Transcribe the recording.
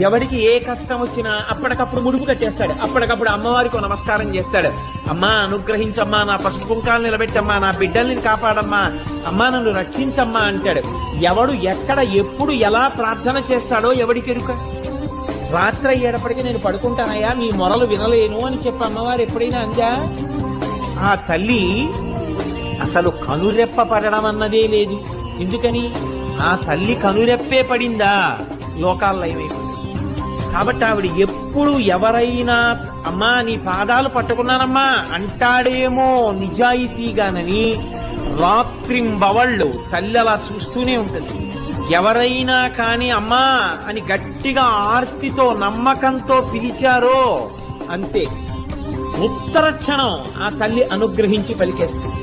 ఎవడికి ఏ కష్టం వచ్చినా అప్పటికప్పుడు ముడుపు కట్టేస్తాడు, అప్పటికప్పుడు అమ్మవారికి నమస్కారం చేస్తాడు. అమ్మా అనుగ్రహించమ్మా, నా పసుపు కుంకాలు నిలబెట్టమ్మా, నా బిడ్డల్ని కాపాడమ్మా, అమ్మా నన్ను రక్షించమ్మా అంటాడు. ఎవడు ఎక్కడ ఎప్పుడు ఎలా ప్రార్థన చేస్తాడో ఎవడికి ఎరుక. రాత్రి అయ్యేటప్పటికీ నేను పడుకుంటానయ్యా, మీ మొరలు వినలేను అని చెప్పి అమ్మవారు ఎప్పుడైనా అందా? ఆ తల్లి అసలు కనురెప్ప పడడం అన్నదే లేదు. ఎందుకని? ఆ తల్లి కనురెప్పే పడిందా లోకాల్లో ఏమైపోయింది. కాబట్టి ఆవిడ ఎప్పుడు ఎవరైనా అమ్మా నీ పాదాలు పట్టుకున్నానమ్మా అంటాడేమో నిజాయితీగానని రాత్రింబవళ్ళు తల్లి అలా చూస్తూనే ఉంటుంది. ఎవరైనా కాని అమ్మా అని గట్టిగా ఆర్తితో నమ్మకంతో పిలిచారో అంతే, ఉత్తర క్షణం ఆ తల్లి అనుగ్రహించి పలికేస్తుంది.